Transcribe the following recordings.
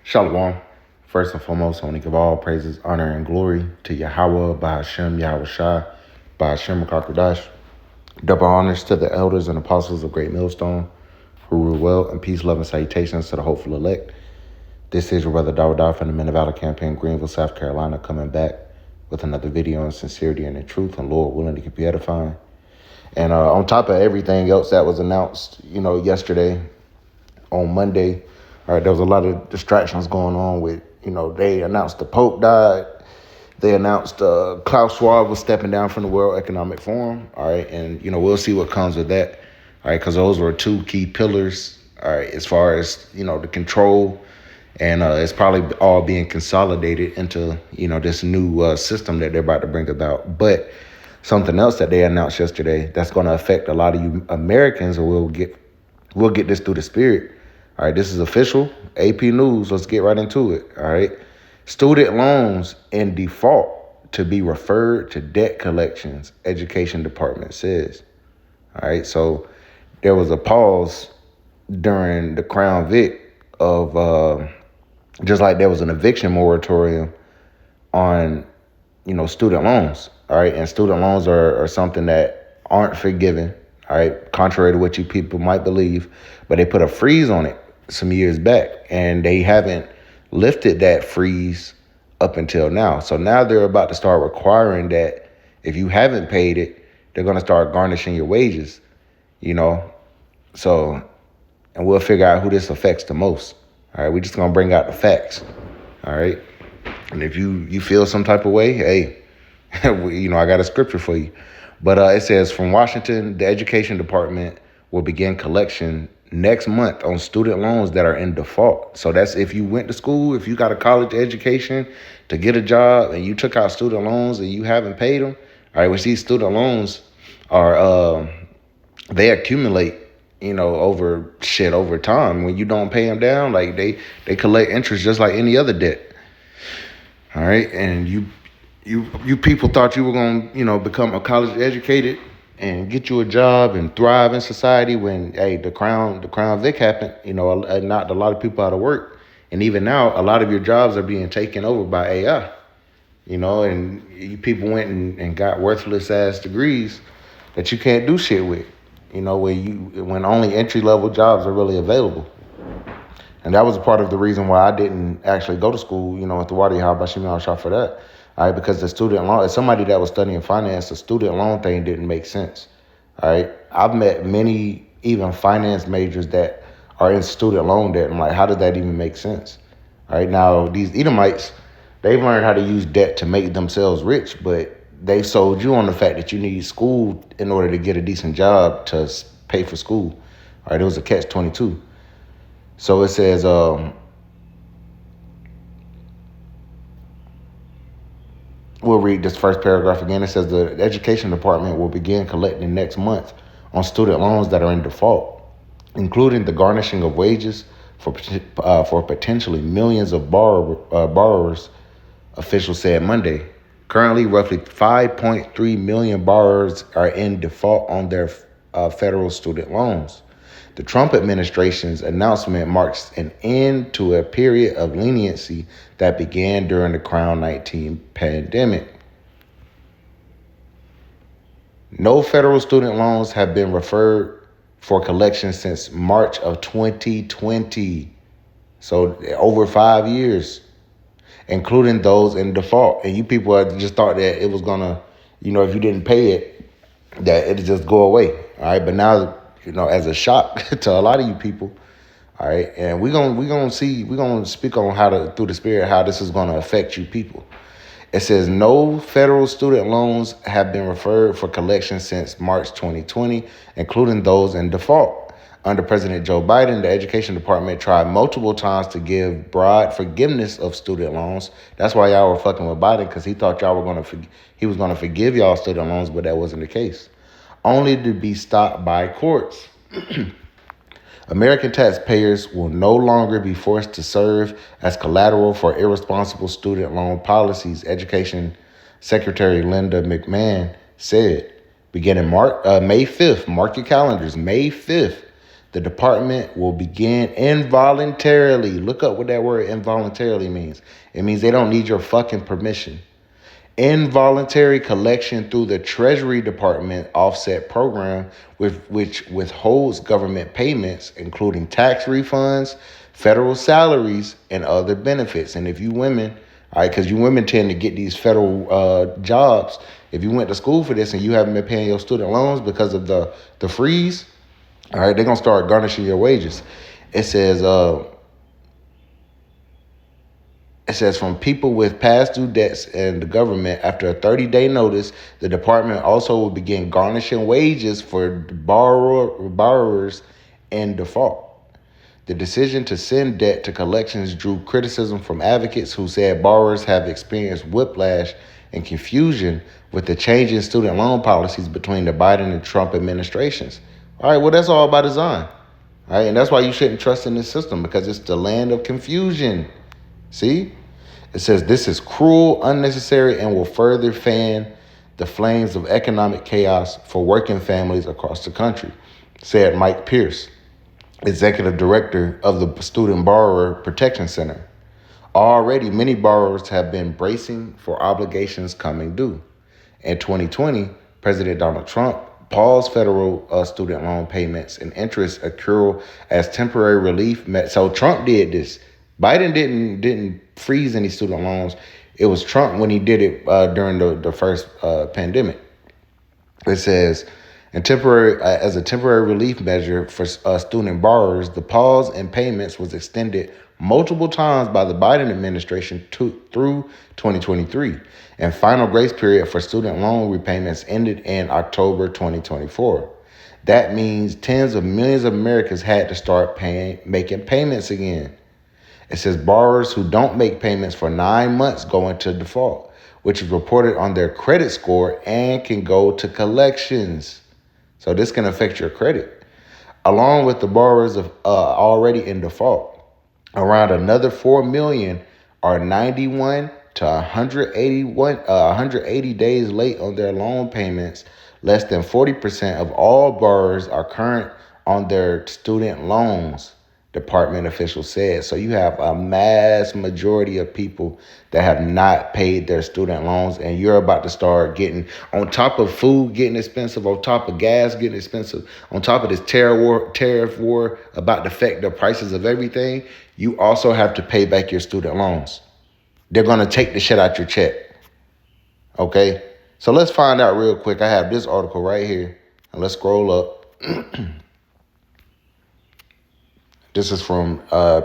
Shalom. First and foremost, I want to give all praises, honor, and glory to Yahweh, Bahashem, Yahweh Shai, Bahashem, Kakradash. Double honors to the elders and apostles of Great Millstone who rule well, and peace, love, and salutations to the hopeful elect. This is your brother Dawah from the Men of Valor campaign, Greenville, South Carolina, coming back with another video on sincerity and in truth, and Lord willing to keep you edifying. And on top of everything else that was announced, yesterday, on Monday, all right, there was a lot of distractions going on with, they announced the Pope died. They announced Klaus Schwab was stepping down from the World Economic Forum. All right, and, we'll see what comes with that. All right, because those were two key pillars, all right, as far as, the control. And it's probably all being consolidated into, this new system that they're about to bring about. But something else that they announced yesterday that's going to affect a lot of you Americans, or we'll get this through the spirit. All right, this is official. AP News, let's get right into it. All right. Student loans in default to be referred to debt collections, Education Department says. All right, so there was a pause during the Crown Vic of just like there was an eviction moratorium on, student loans. All right, and student loans are something that aren't forgiven. All right, contrary to what you people might believe, but they put a freeze on it some years back, and they haven't lifted that freeze up until now. So now they're about to start requiring that if you haven't paid it, they're going to start garnishing your wages, So, and we'll figure out who this affects the most. All right, we're just going to bring out the facts. All right, and if you feel some type of way, hey, I got a scripture for you. But it says, from Washington, the Education Department will begin collection next month on student loans that are in default. So that's if you went to school, if you got a college education to get a job and you took out student loans and you haven't paid them. All right, which these student loans are, they accumulate, over time. When you don't pay them down, like they collect interest just like any other debt. All right, and you people thought you were going to, become a college educated and get you a job and thrive in society when, hey, the Crown Vic happened, knocked a lot of people out of work. And even now, a lot of your jobs are being taken over by AI, and you people went and got worthless ass degrees that you can't do shit with, when only entry level jobs are really available. And that was a part of the reason why I didn't actually go to school, at the Wadi Habashim shop for that. All right, because the student loan, as somebody that was studying finance, the student loan thing didn't make sense. All right, I've met many even finance majors that are in student loan debt. I'm like, how did that even make sense? All right, now these Edomites, they've learned how to use debt to make themselves rich, but they sold you on the fact that you need school in order to get a decent job to pay for school. All right, it was a catch-22. So it says, we'll read this first paragraph again. It says the Education Department will begin collecting next month on student loans that are in default, including the garnishing of wages for potentially millions of borrowers, officials said Monday. Currently, roughly 5.3 million borrowers are in default on their federal student loans. The Trump administration's announcement marks an end to a period of leniency that began during the Crown 19 pandemic. No federal student loans have been referred for collection since March of 2020. So over 5 years, including those in default. And you people just thought that it was gonna, if you didn't pay it, that it'd just go away. All right, but now, as a shock to a lot of you people, all right, and we're gonna speak on through the spirit, how this is gonna affect you people. It says no federal student loans have been referred for collection since March 2020, including those in default. Under President Joe Biden, the Education Department tried multiple times to give broad forgiveness of student loans. That's why y'all were fucking with Biden, because he thought he was gonna forgive y'all student loans, but that wasn't the case. Only to be stopped by courts. American taxpayers will no longer be forced to serve as collateral for irresponsible student loan policies, Education Secretary Linda McMahon said. Beginning May 5th, mark your calendars, May 5th, The department will begin involuntarily. Look up what that word involuntarily means. It means they don't need your fucking permission. Involuntary collection through the Treasury Department offset program, which withholds government payments, including tax refunds, federal salaries, and other benefits. And if you women, all right, because you women tend to get these federal jobs. If you went to school for this and you haven't been paying your student loans because of the freeze, all right, they're gonna start garnishing your wages. It says from people with past due debts and the government, after a 30-day notice, the department also will begin garnishing wages for borrowers in default. The decision to send debt to collections drew criticism from advocates who said borrowers have experienced whiplash and confusion with the changing student loan policies between the Biden and Trump administrations. All right, well, that's all by design. All right, and that's why you shouldn't trust in this system, because it's the land of confusion. See? It says this is cruel, unnecessary, and will further fan the flames of economic chaos for working families across the country, said Mike Pierce, executive director of the Student Borrower Protection Center. Already, many borrowers have been bracing for obligations coming due. In 2020, President Donald Trump paused federal student loan payments and interest accrual as temporary relief. So Trump did this. Biden didn't freeze any student loans. It was Trump when he did it during the first pandemic. It says, as a temporary relief measure for student borrowers, the pause in payments was extended multiple times by the Biden administration through 2023, and final grace period for student loan repayments ended in October 2024. That means tens of millions of Americans had to start making payments again. It says borrowers who don't make payments for 9 months go into default, which is reported on their credit score and can go to collections. So this can affect your credit. Along with the borrowers already in default, around another 4 million are 91 to 180 days late on their loan payments. Less than 40% of all borrowers are current on their student loans, department officials said. So you have a mass majority of people that have not paid their student loans, and you're about to start getting, on top of food getting expensive, on top of gas getting expensive, on top of this tariff war about to affect the prices of everything, you also have to pay back your student loans. They're going to take the shit out your check. Okay? So let's find out real quick. I have this article right here, and let's scroll up. This is from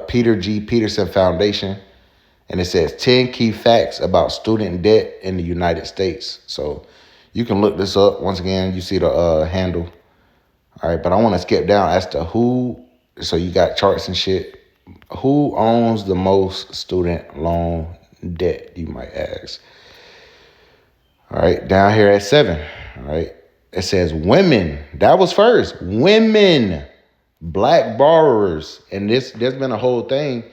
Peter G. Peterson Foundation, and it says 10 key facts about student debt in the United States. So you can look this up. Once again, you see the handle. All right, but I want to skip down as to who, so you got charts and shit. Who owns the most student loan debt, you might ask. All right, down here at 7, all right, it says women. That was first. Women. Black borrowers, and there's been a whole thing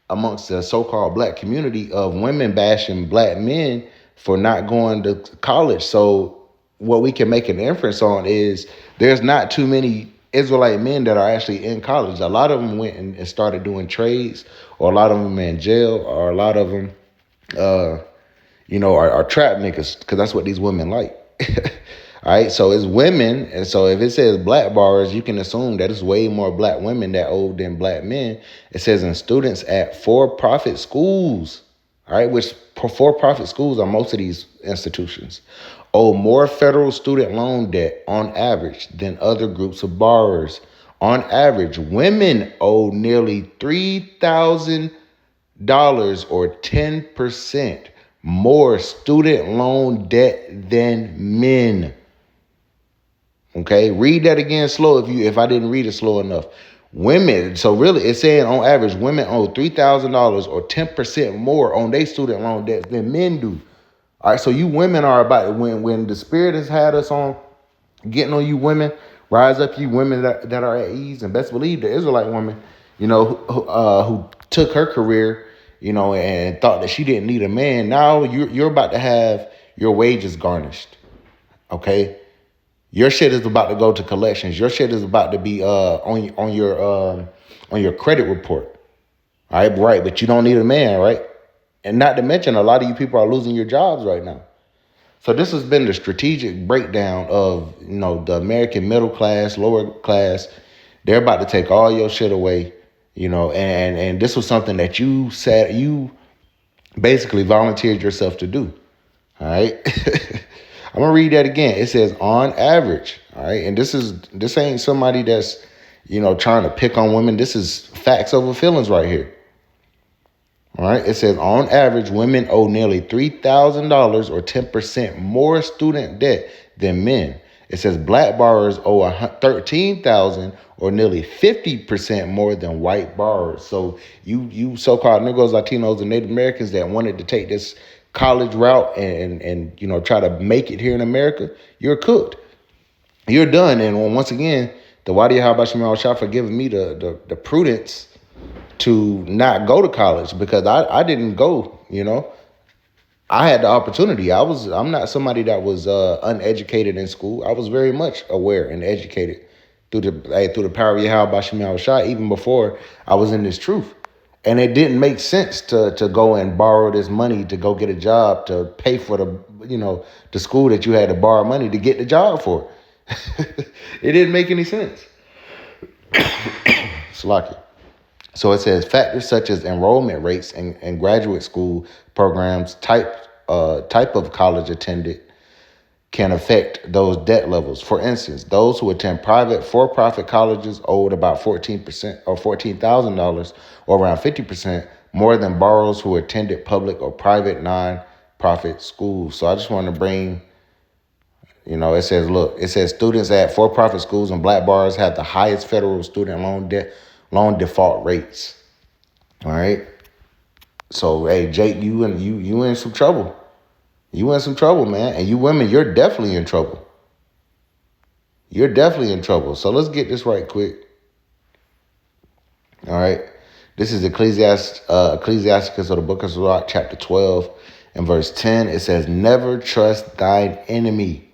amongst the so-called black community of women bashing black men for not going to college. So what we can make an inference on is there's not too many Israelite men that are actually in college. A lot of them went and started doing trades, or a lot of them are in jail, or a lot of them, are trap niggas, because that's what these women like. All right, so it's women, and so if it says black borrowers, you can assume that it's way more black women that owe than black men. It says in students at for-profit schools, all right, which for-profit schools are most of these institutions, owe more federal student loan debt on average than other groups of borrowers. On average, women owe nearly $3,000 or 10% more student loan debt than men. Okay, read that again slow if I didn't read it slow enough. Women, so really it's saying on average, women owe $3,000 or 10% more on their student loan debts than men do. All right, so you women are about, when the Spirit has had us on, getting on you women, rise up you women that are at ease, and best believe the Israelite woman, who took her career, and thought that she didn't need a man. Now you're about to have your wages garnished, okay? Your shit is about to go to collections. Your shit is about to be on your credit report. All right, right, but you don't need a man, right? And not to mention, a lot of you people are losing your jobs right now. So this has been the strategic breakdown of the American middle class, lower class. They're about to take all your shit away, and this was something that you basically volunteered yourself to do. All right. I'm gonna read that again. It says on average, all right, and this ain't somebody that's trying to pick on women. This is facts over feelings right here. All right. It says on average, women owe nearly $3,000 or 10% more student debt than men. It says black borrowers owe $13,000 or nearly 50% more than white borrowers. So you so-called Negroes, Latinos, and Native Americans that wanted to take this college route and try to make it here in America, you're cooked. You're done. And once again, the Wadi Habashim Shah for giving me the prudence to not go to college, because I didn't go, I had the opportunity. I'm not somebody that was uneducated in school. I was very much aware and educated through the power of Yahweh Bashim Shah, even before I was in this truth. And it didn't make sense to go and borrow this money to go get a job to pay for the school that you had to borrow money to get the job for. It didn't make any sense. Slacky. So it says factors such as enrollment rates and graduate school programs, type of college attended, can affect those debt levels. For instance, those who attend private for-profit colleges owed about 14% or $14,000 or around 50% more than borrowers who attended public or private non-profit schools. So I just want to bring, it says students at for-profit schools and black borrowers have the highest federal student loan default rates. All right. So hey, Jake, you in some trouble. You in some trouble, man. And you women, you're definitely in trouble. You're definitely in trouble. So let's get this right quick. All right. This is Ecclesiasticus of the Book of Sirach, chapter 12 and verse 10. It says, never trust thine enemy.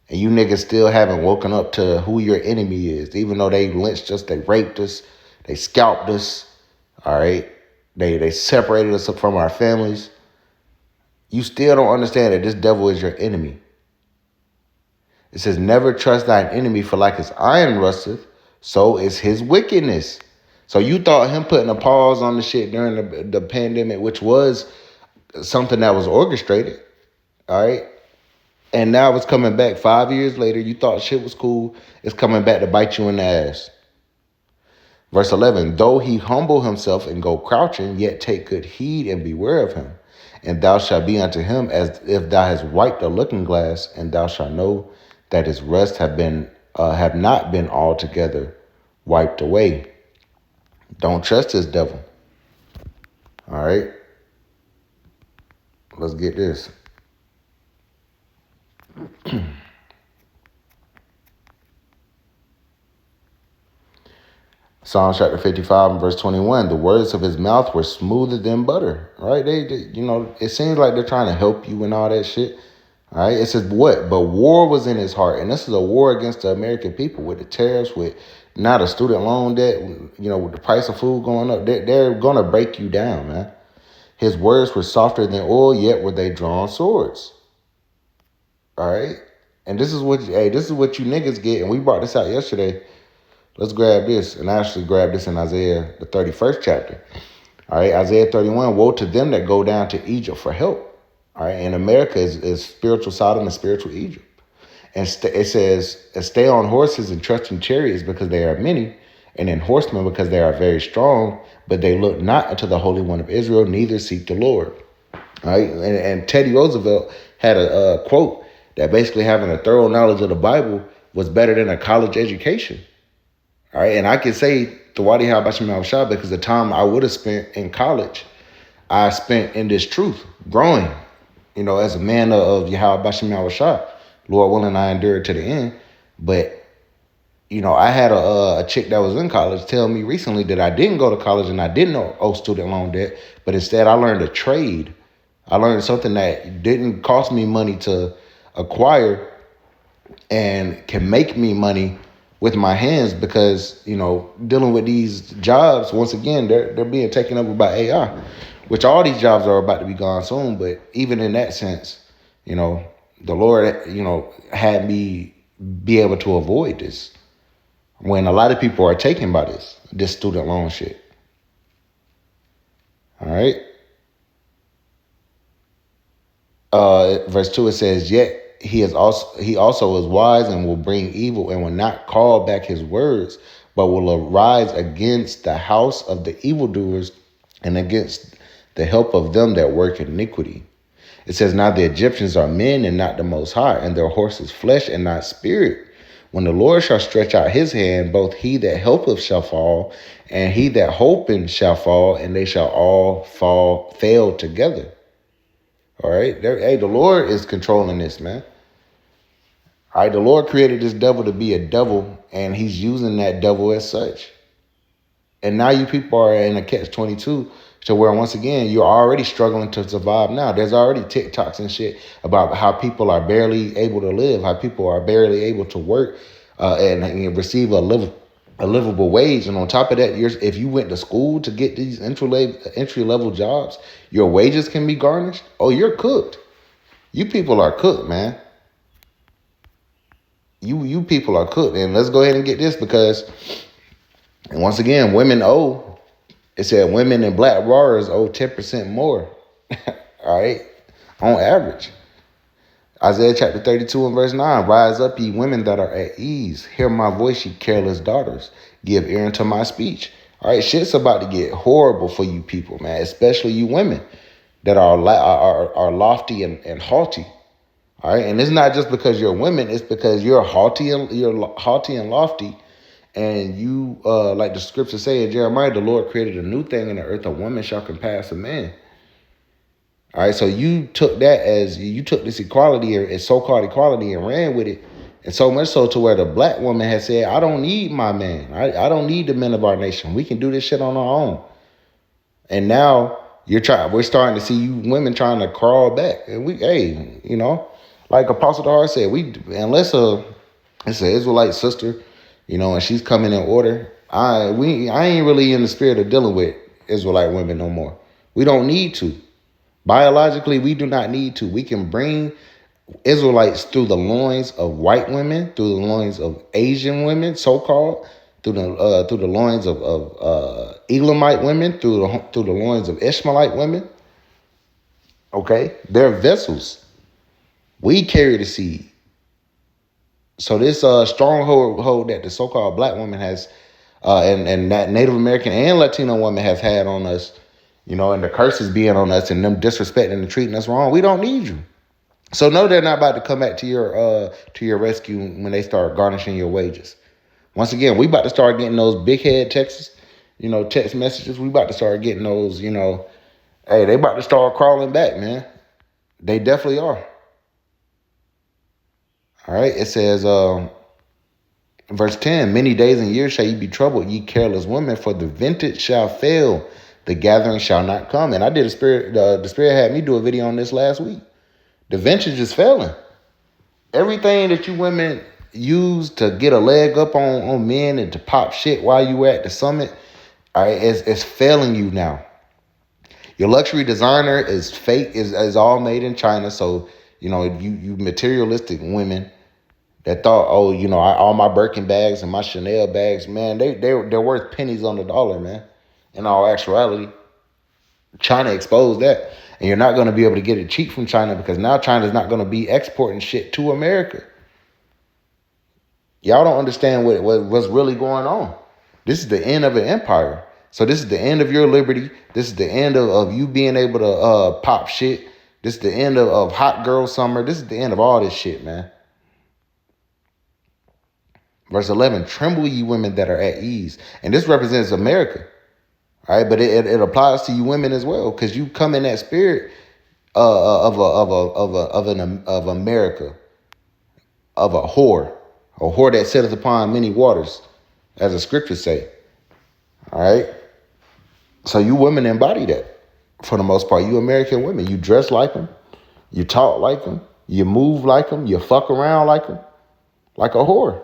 And you niggas still haven't woken up to who your enemy is. Even though they lynched us, they raped us, they scalped us. All right. They separated us from our families. You still don't understand that this devil is your enemy. It says, never trust thine enemy, for like his iron rusteth, so is his wickedness. So you thought him putting a pause on the shit during the pandemic, which was something that was orchestrated, all right? And now it's coming back 5 years later. You thought shit was cool. It's coming back to bite you in the ass. Verse 11, though he humble himself and go crouching, yet take good heed and beware of him. And thou shalt be unto him as if thou hast wiped a looking glass, and thou shalt know that his rest have not been altogether wiped away. Don't trust this devil. All right. Let's get this. Psalm chapter 55 and verse 21, the words of his mouth were smoother than butter, right? They it seems like they're trying to help you and all that shit. All right. It says what? But war was in his heart. And this is a war against the American people with the tariffs, with not a student loan debt, with the price of food going up. They're going to break you down, man. His words were softer than oil, yet were they drawn swords. All right. And this is what you niggas get. And we brought this out yesterday. Let's grab this, and I actually grabbed this in Isaiah, the 31st chapter. All right, Isaiah 31, woe to them that go down to Egypt for help. All right, and America is spiritual Sodom and spiritual Egypt. And it says, stay on horses and trust in chariots because they are many, and in horsemen because they are very strong, but they look not unto the Holy One of Israel, neither seek the Lord. All right, and Teddy Roosevelt had a quote that basically having a thorough knowledge of the Bible was better than a college education. All right, and I can say Tawadi Habashim Shah because the time I would have spent in college, I spent in this truth, growing, as a man of Yahweh Bashim Shah. Lord willing, I endured to the end. But, I had a chick that was in college tell me recently that I didn't go to college and I didn't owe student loan debt, but instead I learned a trade. I learned something that didn't cost me money to acquire, and can make me money with my hands because, dealing with these jobs, once again, they're being taken over by AI, which all these jobs are about to be gone soon. But even in that sense, the Lord, had me be able to avoid this when a lot of people are taken by this student loan shit. All right. Verse 2, it says, yet he also is wise and will bring evil and will not call back his words, but will arise against the house of the evildoers and against the help of them that work iniquity. It says, now the Egyptians are men and not the Most High, and their horses flesh and not spirit. When the Lord shall stretch out his hand, both he that helpeth shall fall, and he that hopeth shall fall, and they shall all fail together. All right. Hey, the Lord is controlling this, man. All right. The Lord created this devil to be a devil, and he's using that devil as such. And now you people are in a catch-22 to where, once again, you're already struggling to survive now. There's already TikToks and shit about how people are barely able to live, how people are barely able to work and receive a livable wage. And on top of that, if you went to school to get these entry level jobs, your wages can be garnished. Oh, you're cooked. You people are cooked, man. You people are cooked. And let's go ahead and get this because, and once again, it said women and black borrowers owe 10% more. All right, on average. Isaiah chapter 32 and verse 9, rise up, ye women that are at ease. Hear my voice, ye careless daughters. Give ear unto my speech. All right, shit's about to get horrible for you people, man, especially you women that are lofty and haughty. All right, and it's not just because you're women, it's because you're haughty and lofty. And you, like the scriptures say in Jeremiah, the Lord created a new thing in the earth, a woman shall compass a man. All right, so you took this equality or so-called equality and ran with it. And so much so to where the black woman has said, I don't need my man. I don't need the men of our nation. We can do this shit on our own. And now we're starting to see you women trying to crawl back. And like Apostle Dahar said, unless it's an Israelite sister, and she's coming in order, I ain't really in the spirit of dealing with Israelite women no more. We don't need to. Biologically, we do not need to. We can bring Israelites through the loins of white women, through the loins of Asian women, so-called, through the loins of Elamite women, through the loins of Ishmaelite women. Okay, they're vessels. We carry the seed. So this stronghold that the so-called black woman has, and that Native American and Latino woman have had on us, and the curses being on us and them disrespecting and treating us wrong, we don't need you. So no, they're not about to come back to your rescue when they start garnishing your wages. Once again, we about to start getting those big head texts, text messages. We about to start getting those, hey, they about to start crawling back, man. They definitely are. All right, it says, verse 10, many days and years shall ye be troubled, ye careless women, for the vintage shall fail, the gathering shall not come. And I did the Spirit had me do a video on this last week. The vintage is failing. Everything that you women use to get a leg up on men and to pop shit while you at the summit, all right, it's failing you now. Your luxury designer is fake, is all made in China. So, you materialistic women that thought, all my Birkin bags and my Chanel bags, man, they're worth pennies on the dollar, man. In all actuality, China exposed that. And you're not going to be able to get it cheap from China because now China's not going to be exporting shit to America. Y'all don't understand what's really going on. This is the end of an empire. So this is the end of your liberty. This is the end of you being able to pop shit. This is the end of hot girl summer. This is the end of all this shit, man. Verse 11, tremble ye women that are at ease. And this represents America. All right, but it applies to you women as well, because you come in that spirit of America, of a whore that sitteth upon many waters, as the scriptures say. All right, so you women embody that for the most part. You American women, you dress like them, you talk like them, you move like them, you fuck around like them. like a whore.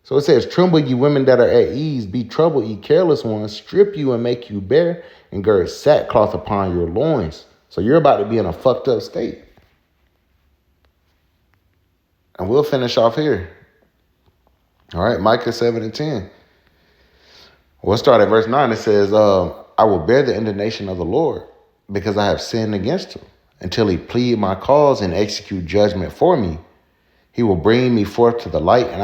So it says, tremble, ye women that are at ease, be troubled, ye careless ones, strip you and make you bare, and gird sackcloth upon your loins. So you're about to be in a fucked up state. And we'll finish off here. All right, Micah 7 and 10. We'll start at verse 9. It says, I will bear the indignation of the Lord, because I have sinned against him, until he plead my cause and execute judgment for me. He will bring me forth to the light, and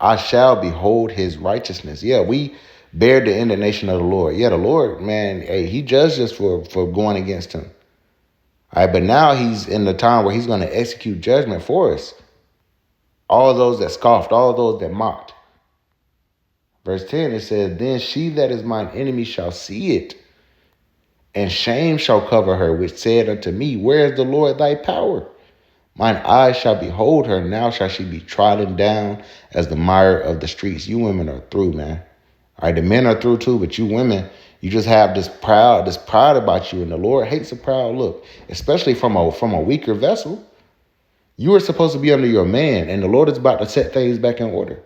I shall behold his righteousness. Yeah, we bear the indignation of the Lord. Yeah, the Lord, man, hey, he judged us for going against him. All right, but now he's in the time where he's going to execute judgment for us. All those that scoffed, all those that mocked. Verse 10, it says, then she that is mine enemy shall see it, and shame shall cover her, which said unto me, where is the Lord thy power? Mine eyes shall behold her, now shall she be trodden down as the mire of the streets. You women are through, man. All right, the men are through too, but you women, you just have this pride about you, and the Lord hates a proud look, especially from a weaker vessel. You are supposed to be under your man, and the Lord is about to set things back in order.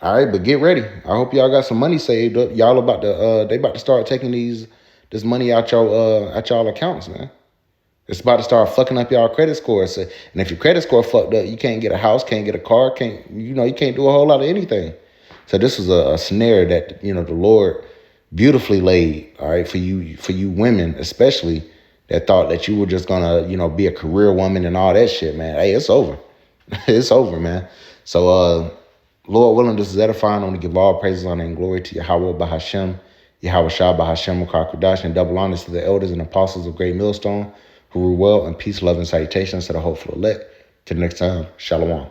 All right, but get ready. I hope y'all got some money saved up. Y'all about to they about to start taking this money out y'all accounts, man. It's about to start fucking up y'all credit scores. And if your credit score fucked up, you can't get a house, can't get a car, you can't do a whole lot of anything. So this was a snare that, the Lord beautifully laid, all right, for you women, especially, that thought that you were just gonna, be a career woman and all that shit, man. Hey, it's over. It's over, man. So Lord willing, this is edifying. I want to give all praises, honor, and glory to Yahweh Bahashem, Yahweh Shah Bahashem Mukar and double honors to the elders and apostles of Great Millstone, who rule well, and peace, love, and salutations to the hopeful elect. Till next time, Shalom.